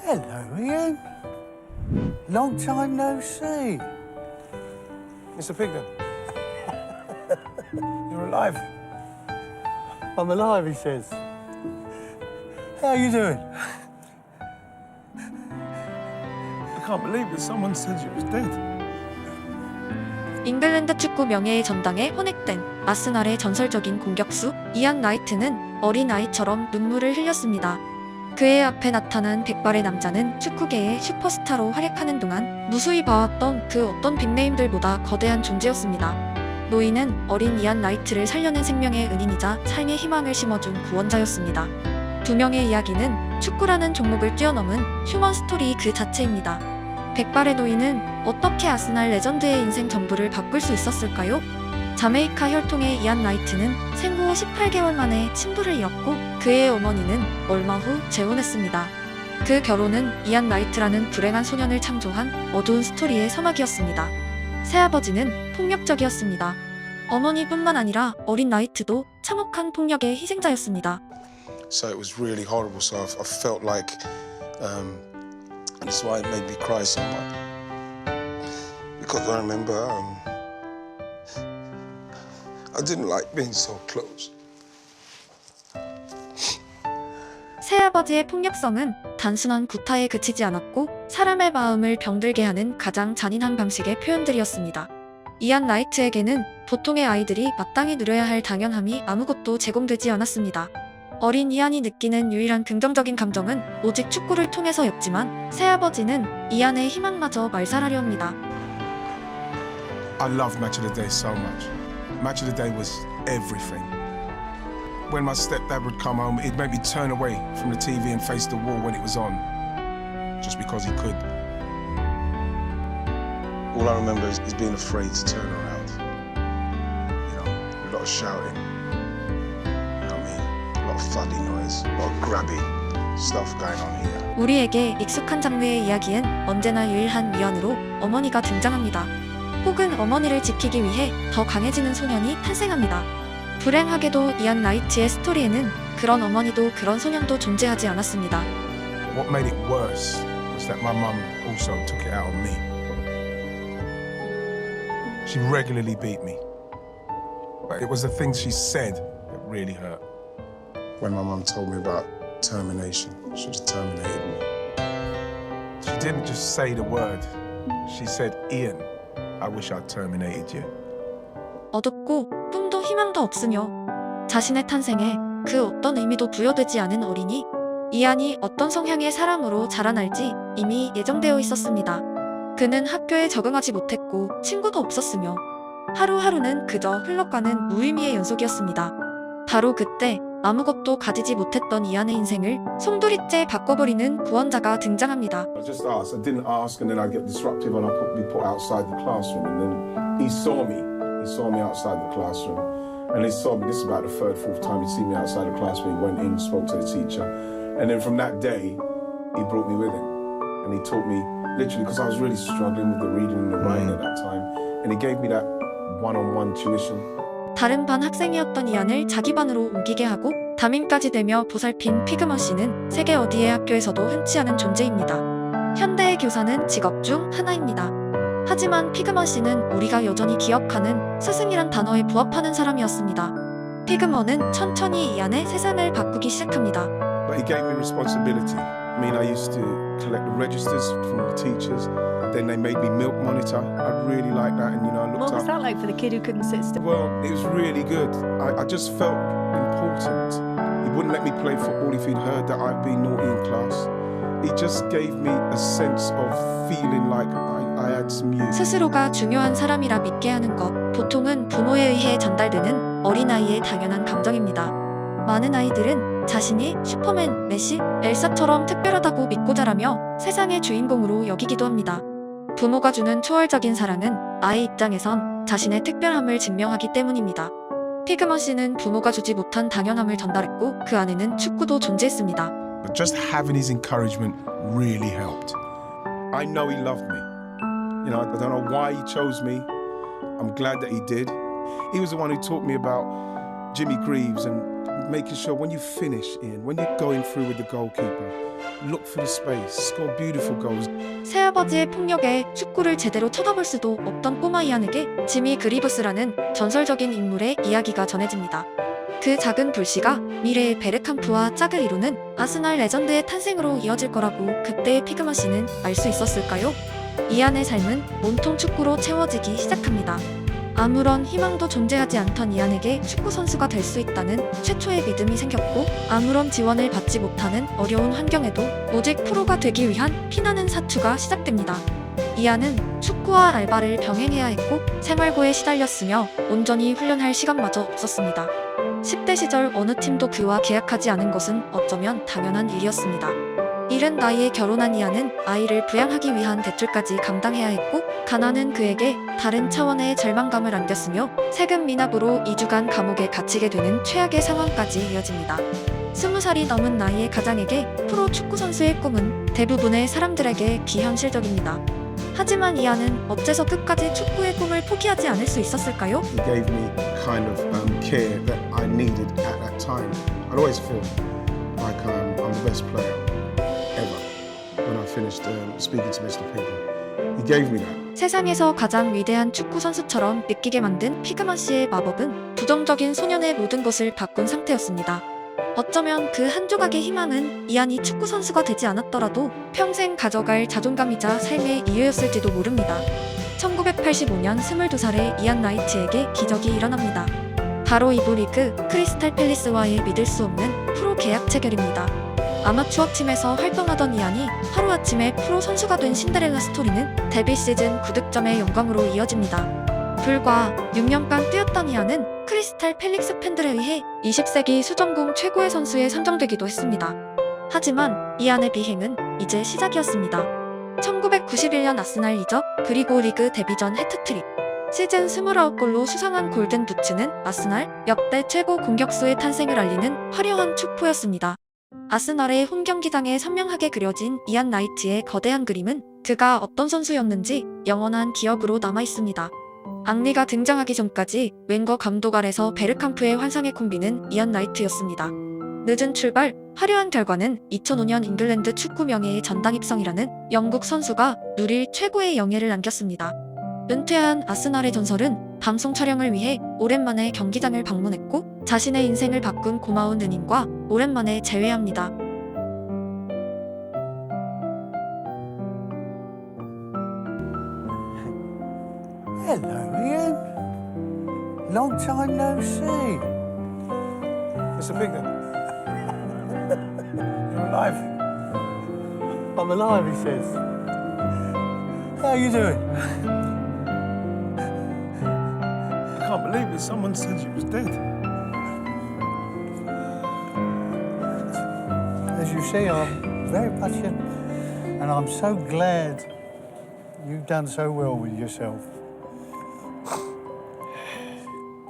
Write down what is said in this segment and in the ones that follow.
Hello, Ian. Long time no see. Mr. Pigden, you're alive. I'm alive, he says. How you doing? I can't believe it. Someone said you was dead. 잉글랜드 축구 명예의 전당에 혼액된 아스날의 전설적인 공격수 이안 라이트는 어린아이처럼 눈물을 흘렸습니다. 그의 앞에 나타난 백발의 남자는 축구계의 슈퍼스타로 활약하는 동안 무수히 봐왔던 그 어떤 빅네임들보다 거대한 존재였습니다. 노인은 어린 이안 라이트를 살려낸 생명의 은인이자 삶의 희망을 심어준 구원자였습니다. 두 명의 이야기는 축구라는 종목을 뛰어넘은 휴먼 스토리 그 자체입니다. 백발의 노인은 어떻게 아스날 레전드의 인생 전부를 바꿀 수 있었을까요? 자메이카 혈통의 이안 라이트는 생후 18개월 만에 친부를 잃었고 그의 어머니는 얼마 후 재혼했습니다. 그 결혼은 이안 라이트라는 불행한 소년을 창조한 어두운 스토리의 서막이었습니다. 새아버지는 폭력적이었습니다. 어머니뿐만 아니라 어린 라이트도 참혹한 폭력의 희생자였습니다. So it was really horrible. So I felt like, and that's why it made me cry so much. Because I remember I didn't like being so close. 새아버지의 폭력성은 단순한 구타에 그치지 않았고 사람의 마음을 병들게 하는 가장 잔인한 방식의 표현들이었습니다. 이안 라이트에게는 보통의 아이들이 마땅히 누려야 할 당연함이 아무것도 제공되지 않았습니다. 어린 이안이 느끼는 유일한 긍정적인 감정은 오직 축구를 통해서였지만 새아버지는 이안의 희망마저 말살하려 합니다. I loved Match of the Day so much. Match of the Day was everything. When my stepdad would come home, he'd make me turn away from the TV and face the wall when it was on, just because he could. All I remember is being afraid to turn around. You know, a lot of shouting. You know what I mean? A lot of thuddy noise, a lot of grabby stuff going on here. 우리에게 익숙한 장르의 이야기엔 언제나 유일한 위안으로 어머니가 등장합니다. 혹은 어머니를 지키기 위해 더 강해지는 소년이 탄생합니다. 불행하게도 이안 라이트의 스토리에는 그런 어머니도 그런 소년도 존재하지 않았습니다. What made it worse was that my mum also took it out on me. She regularly beat me. But it was the things she said that really hurt. When my mum told me about termination, she just terminated me. She didn't just say the word. She said, Ian, I wish I'd terminated you. 어둡고 꿈도 희망도 없으며 자신의 탄생에 그 어떤 의미도 부여되지 않은 어린이 이안이 어떤 성향의 사람으로 자라날지 이미 예정되어 있었습니다. 그는 학교에 적응하지 못했고 친구도 없었으며 하루하루는 그저 흘러가는 무의미의 연속이었습니다. 바로 그때 아무것도 가지지 못했던 이안의 인생을 송두리째 바꿔버리는 구원자가 등장합니다. I just asked. I didn't ask, and then I get disruptive, and I be put outside the classroom. And then he saw me. He saw me outside the classroom, and he saw me. This is about the third, fourth time he'd seen me outside the classroom. He went in, spoke to the teacher, and then from that day, he brought me with him, and he taught me literally because I was really struggling with the reading and the writing at that time, and he gave me that one-on-one tuition. 다른 반 학생이었던 이안을 자기 반으로 옮기게 하고 담임까지 되며 보살핀 피그먼 씨는 세계 어디의 학교에서도 흔치 않은 존재입니다. 현대의 교사는 직업 중 하나입니다. 하지만 피그먼 씨는 우리가 여전히 기억하는 스승이란 단어에 부합하는 사람이었습니다. 피그먼은 천천히 이안의 세상을 바꾸기 시작합니다. But he gave me responsibility. I mean, I used to collect the registers from the teachers. Then they made me milk monitor. I really liked that, and I looked What was up. that like for the kid who couldn't sit still? Well, it was really good. I just felt important. He wouldn't let me play football if he'd heard that I'd been naughty in class. He just gave me a sense of feeling like I had some youth. 스스로가 중요한 사람이라 믿게 하는 것, 보통은 부모에 의해 전달되는 어린아이의 당연한 감정입니다. 많은 아이들은 자신이 슈퍼맨, 메시, 엘사처럼 특별하다고 믿고 자라며 세상의 주인공으로 여기기도 합니다. 부모가 주는 초월적인 사랑은 아이 입장에선 자신의 특별함을 증명하기 때문입니다. 피그먼 씨는 부모가 주지 못한 당연함을 전달했고 그 안에는 축구도 존재했습니다. But just having his encouragement really helped. I know he loved me. You know, I don't know why he chose me. I'm glad that he did. He was the one who taught me about Jimmy Greaves and making sure when you finish, Ian, when you're going through with the goalkeeper, look for the space, score beautiful goals. 새아버지의 폭력에 축구를 제대로 쳐다볼 수도 없던 꼬마 이안에게 지미 그리브스라는 전설적인 인물의 이야기가 전해집니다. 그 작은 불씨가 미래의 베르캄프와 짝을 이루는 아스날 레전드의 탄생으로 이어질 거라고 그때의 피그마 씨는 알 수 있었을까요? 이안의 삶은 온통 축구로 채워지기 시작합니다. 아무런 희망도 존재하지 않던 이안에게 축구 선수가 될 수 있다는 최초의 믿음이 생겼고, 아무런 지원을 받지 못하는 어려운 환경에도 오직 프로가 되기 위한 피나는 사투가 시작됩니다. 이안은 축구와 알바를 병행해야 했고 생활고에 시달렸으며 온전히 훈련할 시간마저 없었습니다. 10대 시절 어느 팀도 그와 계약하지 않은 것은 어쩌면 당연한 일이었습니다. 이른 나이에 결혼한 이안은 아이를 부양하기 위한 대출까지 감당해야 했고, 가난은 그에게 다른 차원의 절망감을 안겼으며 세금 미납으로 2주간 감옥에 갇히게 되는 최악의 상황까지 이어집니다. 20살이 넘은 나이의 가장에게 프로 축구 선수의 꿈은 대부분의 사람들에게 비현실적입니다. 하지만 이안은 어째서 끝까지 축구의 꿈을 포기하지 않을 수 있었을까요? He gave me kind of care that I needed at that time. I'd always feel like I'm the best player ever when I finished speaking to Mr. Piggy. He gave me that. 세상에서 가장 위대한 축구 선수처럼 느끼게 만든 피그마 씨의 마법은 부정적인 소년의 모든 것을 바꾼 상태였습니다. 어쩌면 그 한 조각의 희망은 이안이 축구 선수가 되지 않았더라도 평생 가져갈 자존감이자 삶의 이유였을지도 모릅니다. 1985년 22살의 이안 라이트에게 기적이 일어납니다. 바로 이부 리그 크리스탈 팰리스와의 믿을 수 없는 프로 계약 체결입니다. 아마추어 팀에서 활동하던 이안이 하루아침에 프로 선수가 된 신데렐라 스토리는 데뷔 시즌 9득점의 영광으로 이어집니다. 불과 6년간 뛰었던 이안은 크리스탈 팰리스 팬들에 의해 20세기 수정궁 최고의 선수에 선정되기도 했습니다. 하지만 이안의 비행은 이제 시작이었습니다. 1991년 아스날 이적, 그리고 리그 데뷔 전 해트트릭. 시즌 29골로 수상한 골든 부츠는 아스날 역대 최고 공격수의 탄생을 알리는 화려한 축포였습니다. 아스날의 홈경기장에 선명하게 그려진 이안 라이트의 거대한 그림은 그가 어떤 선수였는지 영원한 기억으로 남아있습니다. 앙리가 등장하기 전까지 웬거 감독 아래서 베르캄프의 환상의 콤비는 이안 라이트였습니다. 늦은 출발, 화려한 결과는 2005년 잉글랜드 축구 명예의 전당 입성이라는 영국 선수가 누릴 최고의 영예를 남겼습니다. 은퇴한 아스날의 전설은 방송 촬영을 위해 오랜만에 경기장을 방문했고 자신의 인생을 바꾼 고마운 은인과 오랜만에 재회합니다. Hello, Ian. Long time no see. Mr. Pigden. You're alive. I'm alive, he says. How you doing? I can't believe it. Someone said you was dead. As you see, I'm very patient, and I'm so glad you've done so well with yourself.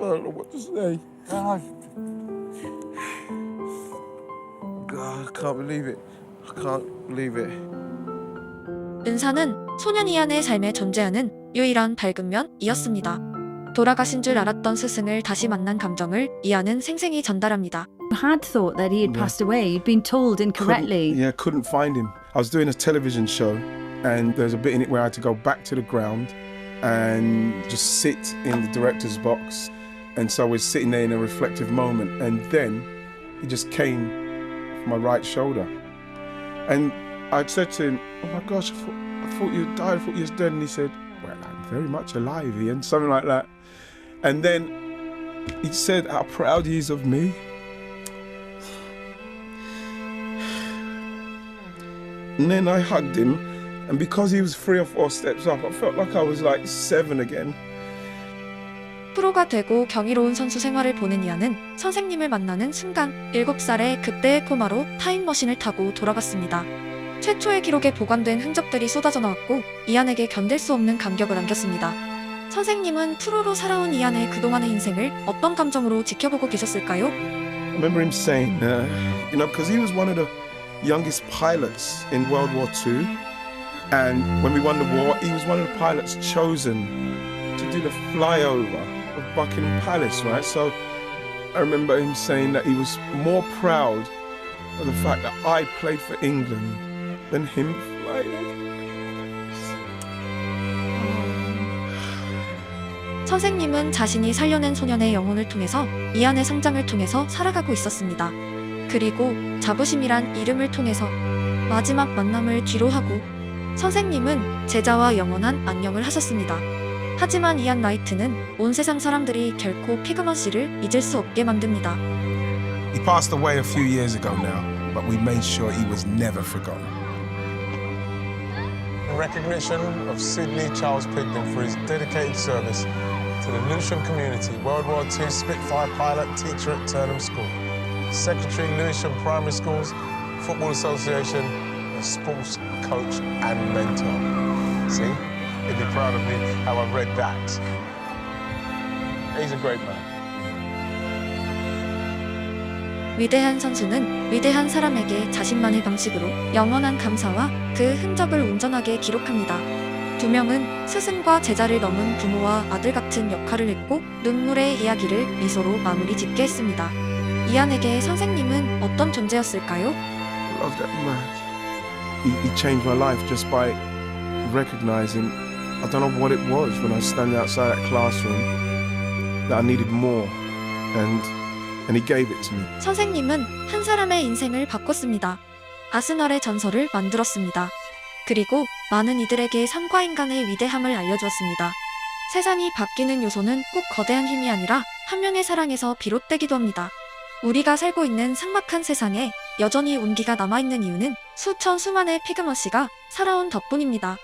I don't know what to say. Ah, God, I can't believe it. I can't believe it. 은사는 소년 이안의 삶에 존재하는 유일한 밝은 면이었습니다. 돌아가신 줄 알았던 스승을 다시 만난 감정을 이안은 생생히 전달합니다. Had thought that he had passed away. You'd been told incorrectly. Couldn't find him. I was doing a television show, and there's a bit in it where I had to go back to the ground and just sit in the director's box. And so we're sitting there in a reflective moment, and then he just came for my right shoulder. And I said to him, "Oh my gosh, I thought you died, I thought you was dead." And he said, "Well, I'm very much alive, Ian," something like that. And then he said how proud he is of me. And then I hugged him, and because he was 3 or 4 steps up, I felt like I was like 7 again. 프로가 되고 경이로운 선수 생활을 보낸 이안은 선생님을 만나는 순간 7살의 그때의 코마로 타임머신을 타고 돌아갔습니다. 최초의 기록에 보관된 흔적들이 쏟아져 나왔고 이안에게 견딜 수 없는 감격을 안겼습니다. 선생님은 프로로 살아온 이안의 그동안의 인생을 어떤 감정으로 지켜보고 계셨을까요? I remember him saying, because he was one of the youngest pilots in World War II, and when we won the war, he was one of the pilots chosen to do the flyover of Buckingham Palace, right? So I remember him saying that he was more proud of the fact that I played for England than him flying. 선생님은 자신이 살려낸 소년의 영혼을 통해서 이안의 성장을 통해서 살아가고 있었습니다. 그리고 자부심이란 이름을 통해서 마지막 만남을 뒤로하고 선생님은 제자와 영원한 안녕을 하셨습니다. 하지만 이안 라이트는 온 세상 사람들이 결코 피그머시를 잊을 수 없게 만듭니다. He passed away a few years ago now, but we made sure he was never forgotten. In recognition of Sydney Charles Pigden for his dedicated service to the Lewisham community, World War II Spitfire pilot, teacher at Turnham School, Secretary Lewisham Primary Schools, Football Association, a sports coach and mentor. See, he'd be proud of me how I read that. He's a great man. 위대한 선수는 위대한 사람에게 자신만의 방식으로 영원한 감사와 그 흔적을 온전하게 기록합니다. 두 명은 스승과 제자를 넘은 부모와 아들 같은 역할을 했고 눈물의 이야기를 미소로 마무리 짓게 했습니다. 이안에게 선생님은 어떤 존재였을까요? I love that man. He changed my life just by recognizing, I don't know what it was when I was standing outside that classroom, that I needed more. And he gave it to me. 선생님은 한 사람의 인생을 바꿨습니다. 아스널의 전설을 만들었습니다. 그리고 많은 이들에게 선과 인간의 위대함을 알려주었습니다. 세상이 바뀌는 요소는 꼭 거대한 힘이 아니라 한 명의 사랑에서 비롯되기도 합니다. 우리가 살고 있는 삭막한 세상에 여전히 온기가 남아있는 이유는 수천 수만의 피그머시가 살아온 덕분입니다.